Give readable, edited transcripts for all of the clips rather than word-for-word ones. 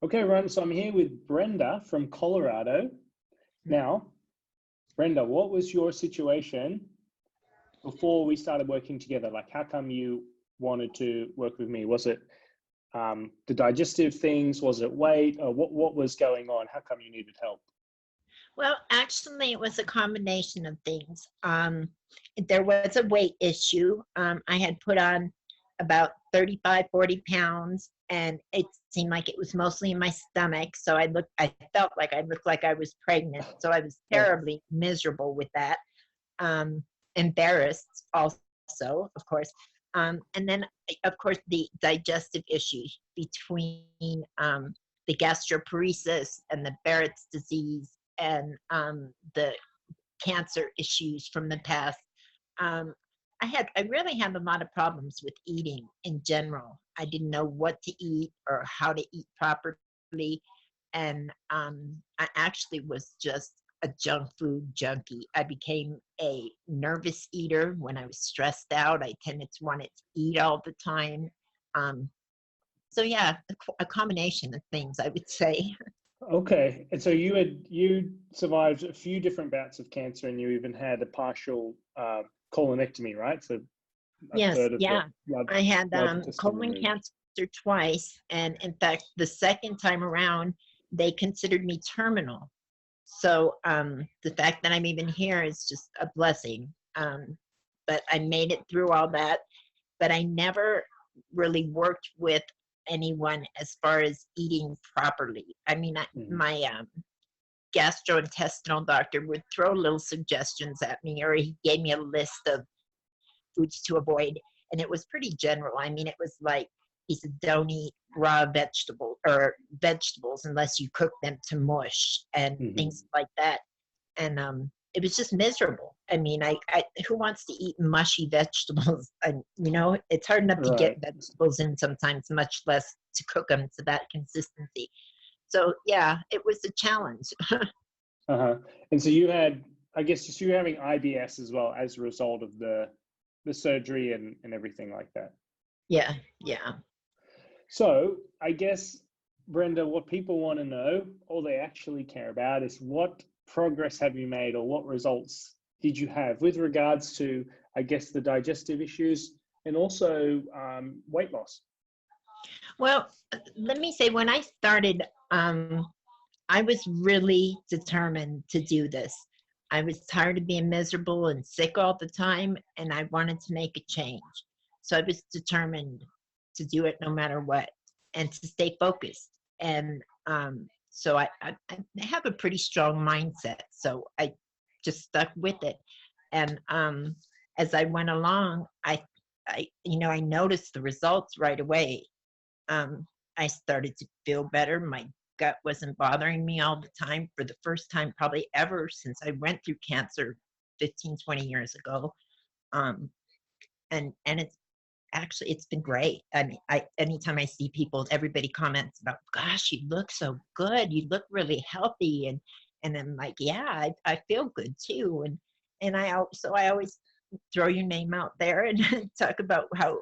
Okay, everyone, so I'm here with Brenda from Colorado. Now, Brenda, what was your situation before we started working together? Like, how come you wanted to work with me? Was it the digestive things? Was it weight? Or what was going on? How come you needed help? Well, actually, it was a combination of things. There was a weight issue. I had put on about 35, 40 pounds, and it seemed like it was mostly in my stomach. So I felt like I looked like I was pregnant. So I was Oh, terribly miserable with that. Embarrassed also, of course. And then, of course, the digestive issues between the gastroparesis and the Barrett's disease and the cancer issues from the past. Um, I really had a lot of problems with eating in general. I didn't know what to eat or how to eat properly, and I actually was just a junk food junkie. I became a nervous eater when I was stressed out. I tended to want to eat all the time. Um, so yeah, a combination of things, I would say. okay. And so you survived a few different bouts of cancer, and you even had a partial colonectomy, right? So a Yes, third of the yeah. I had blood intestine colon removed. cancer twice, and in fact, the second time around, they considered me terminal. So the fact that I'm even here is just a blessing. But I made it through all that. But I never really worked with anyone as far as eating properly. I mean, Mhm. my gastrointestinal doctor would throw little suggestions at me, or he gave me a list of foods to avoid, and it was pretty general. I mean, it was like he said, "Don't eat raw vegetable or vegetables unless you cook them to mush," and Mhm. things like that. And it was just miserable. I mean, I who wants to eat mushy vegetables? And it's hard enough to get Right. vegetables in sometimes, much less to cook them to that consistency. So yeah, it was a challenge. Uh-huh. And so you had, I guess, just you having IBS as well as a result of the surgery and everything like that. Yeah, yeah. So I guess, Brenda, what people want to know, all they actually care about is what progress have you made or what results did you have with regards to, I guess, the digestive issues and also weight loss. Well, let me say, when I started, I was really determined to do this. I was tired of being miserable and sick all the time, and I wanted to make a change. So I was determined to do it no matter what and to stay focused. And so I have a pretty strong mindset. So I just stuck with it. And as I went along, I noticed the results right away. um, I started to feel better. My gut wasn't bothering me all the time for the first time, probably ever since I went through cancer 15, 20 years ago. Um, and it's been great. I mean, anytime I see people, everybody comments about, gosh, you look so good. You look really healthy. And I'm like, yeah, I feel good too. And I always throw your name out there and talk about how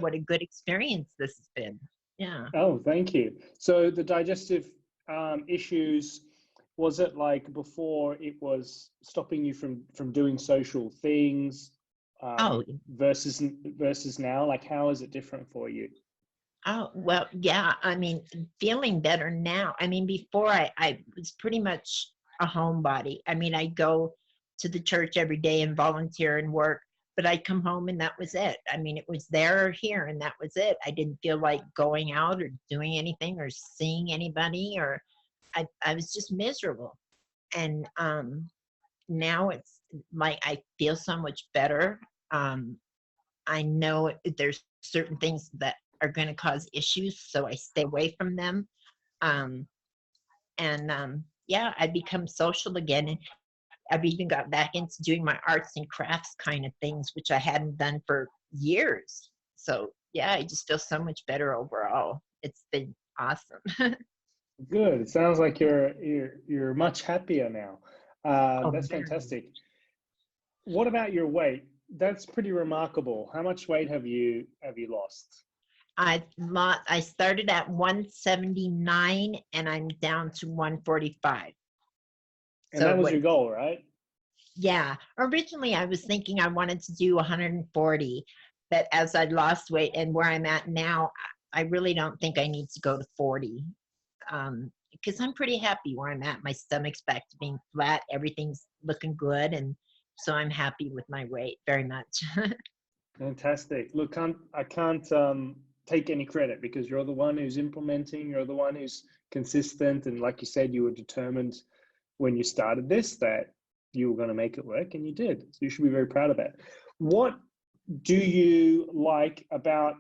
what a good experience this has been. Yeah. Oh, thank you. So the digestive issues, was it like before it was stopping you from doing social things Oh, versus now? Like, how is it different for you? oh, well, yeah. I mean, feeling better now. I mean, before I was pretty much a homebody. I mean, I go to the church every day and volunteer and work, but I'd come home and that was it. I mean, it was there or here and that was it. I didn't feel like going out or doing anything or seeing anybody, or I was just miserable. And now it's like I feel so much better. Um, I know there's certain things that are going to cause issues, so I stay away from them. Um, and yeah, I become social again, and I've even got back into doing my arts and crafts kind of things, which I hadn't done for years. So yeah, I just feel so much better overall. It's been awesome. Good. It sounds like you're much happier now. Oh, That's very. fantastic. What about your weight? That's pretty remarkable. How much weight have you lost? I started at 179 and I'm down to 145. And that So was what? your goal, right? Yeah, originally I was thinking I wanted to do 140, but as I lost weight and where I'm at now, I really don't think I need to go to 40. Because I'm pretty happy where I'm at. My stomach's back to being flat. Everything's looking good, and so I'm happy with my weight very much. Fantastic. Look, I can't take any credit because you're the one who's implementing, you're the one who's consistent. And like you said, you were determined when you started this that you were going to make it work, and you did. So you should be very proud of that. What do you like about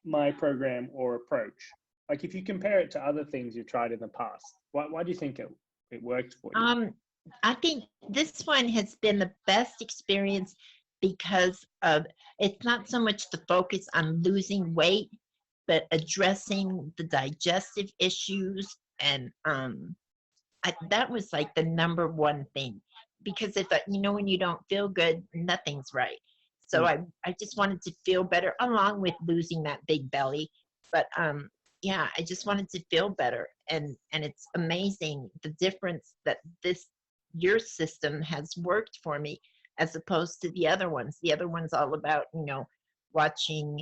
my program or approach? Like if you compare it to other things you've tried in the past, why do you think it worked for you? I think this one has been the best experience because of it's not so much the focus on losing weight, but addressing the digestive issues. And that was like the number one thing. Because if when you don't feel good, nothing's right. So Mm. I just wanted to feel better along with losing that big belly. But yeah, I just wanted to feel better. And it's amazing the difference that your system has worked for me as opposed to the other ones. The other one's all about, watching,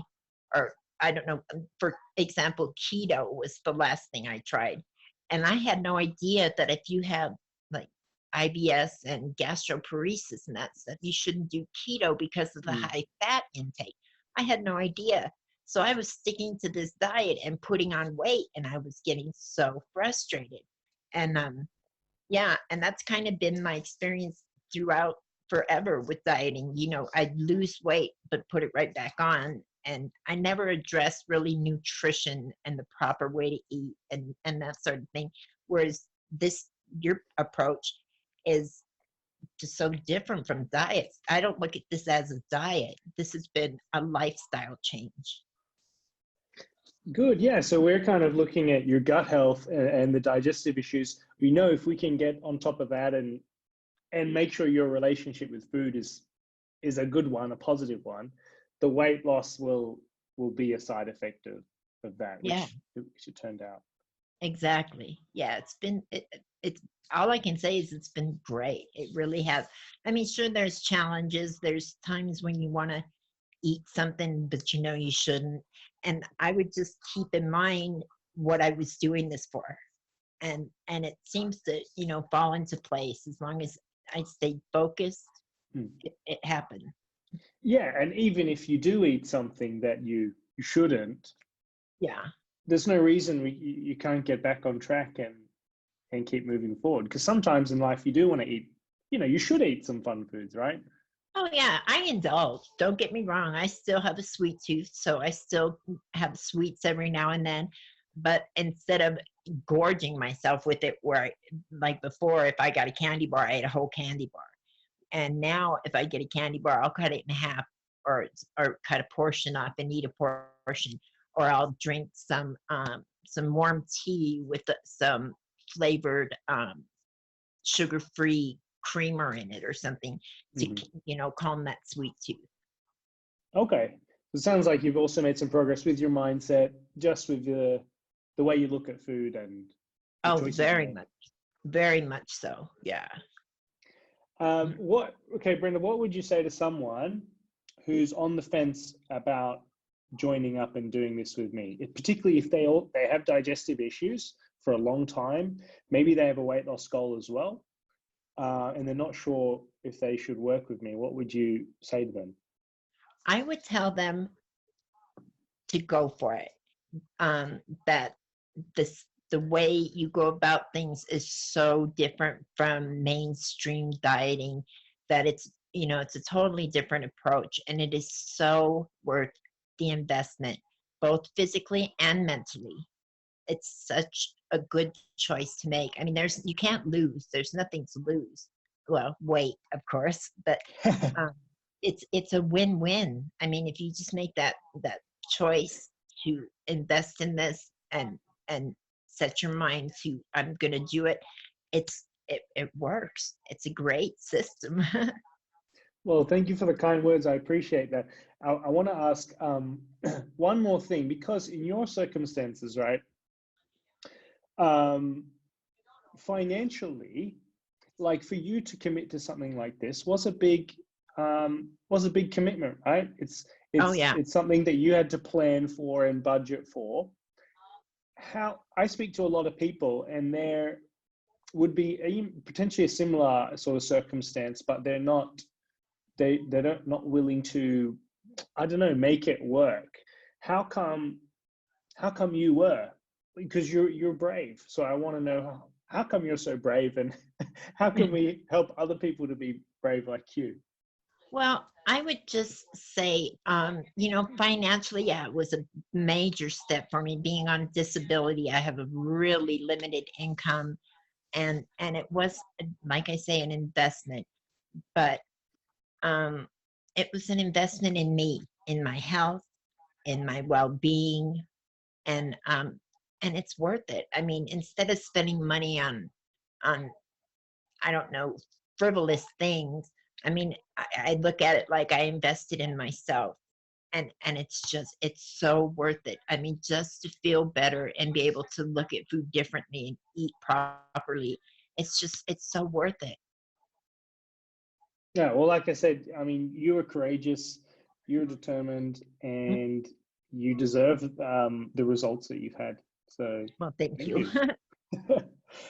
or I don't know, for example, keto was the last thing I tried. And I had no idea that if you have like IBS and gastroparesis and that stuff, you shouldn't do keto because of the Mm. high fat intake. I had no idea. So I was sticking to this diet and putting on weight, and I was getting so frustrated. And yeah, and that's kind of been my experience throughout forever with dieting. I'd lose weight but put it right back on, and I never addressed really nutrition and the proper way to eat and that sort of thing. Whereas your approach is just so different from diets. I don't look at this as a diet. This has been a lifestyle change. Good. Yeah. So we're kind of looking at your gut health and the digestive issues. We know if we can get on top of that and make sure your relationship with food is a good one, a positive one, the weight loss will be a side effect of that, Yeah, which it turned out. exactly. Yeah, it's all I can say is it's been great. It really has. I mean, sure, there's challenges. There's times when you want to eat something, but you shouldn't. And I would just keep in mind what I was doing this for. And it seems to, fall into place as long as I stayed focused, Hmm. it happened. Yeah. And even if you do eat something that you shouldn't, Yeah. there's no reason you can't get back on track and keep moving forward. Because sometimes in life you do want to eat, you should eat some fun foods, right? Oh yeah, I indulge. Don't get me wrong. I still have a sweet tooth, so I still have sweets every now and then. But instead of gorging myself with it, like before, if I got a candy bar, I ate a whole candy bar. And now, if I get a candy bar, I'll cut it in half, or cut a portion off and eat a portion, or I'll drink some warm tea with some flavored sugar-free creamer in it or something to Hmm. calm that sweet tooth. Okay. So it sounds like you've also made some progress with your mindset, just with the way you look at food and the Oh, choices you very make. much, very much so. Yeah. Okay, Brenda, what would you say to someone who's on the fence about joining up and doing this with me? Particularly if they have digestive issues for a long time, maybe they have a weight loss goal as well, and they're not sure if they should work with me. What would you say to them? I would tell them to go for it. That the way you go about things is so different from mainstream dieting that it's a totally different approach, and it is so worth the investment, both physically and mentally. It's such a good choice to make. I mean, you can't lose. There's nothing to lose. Well, weight, of course, but um, it's a win-win. I mean, if you just make that choice to invest in this and set your mind to I'm going to do it, it works. It's a great system. Well, thank you for the kind words. I appreciate that. I want to ask one more thing, because in your circumstances, right, financially, like for you to commit to something like this was a big commitment, right? Oh yeah. It's something that you had to plan for and budget for. How I speak to a lot of people, and there would be potentially a similar sort of circumstance, but they're not not willing to, I don't know, make it work. How come you were? Because you're brave. So I want to know how come you're so brave, and how can we help other people to be brave like you? Well, I would just say, financially, yeah, it was a major step for me being on disability. I have a really limited income, and it was, like I say, an investment, but um, it was an investment in me, in my health, in my well-being, and it's worth it. I mean, instead of spending money on I don't know, frivolous things. I mean, I look at it like I invested in myself, and it's so worth it. I mean, just to feel better and be able to look at food differently and eat properly. It's so worth it. Yeah, well, like I said, I mean, you were courageous, you were determined, Mm. and you deserve the results that you've had. So Well, thank thank you. you.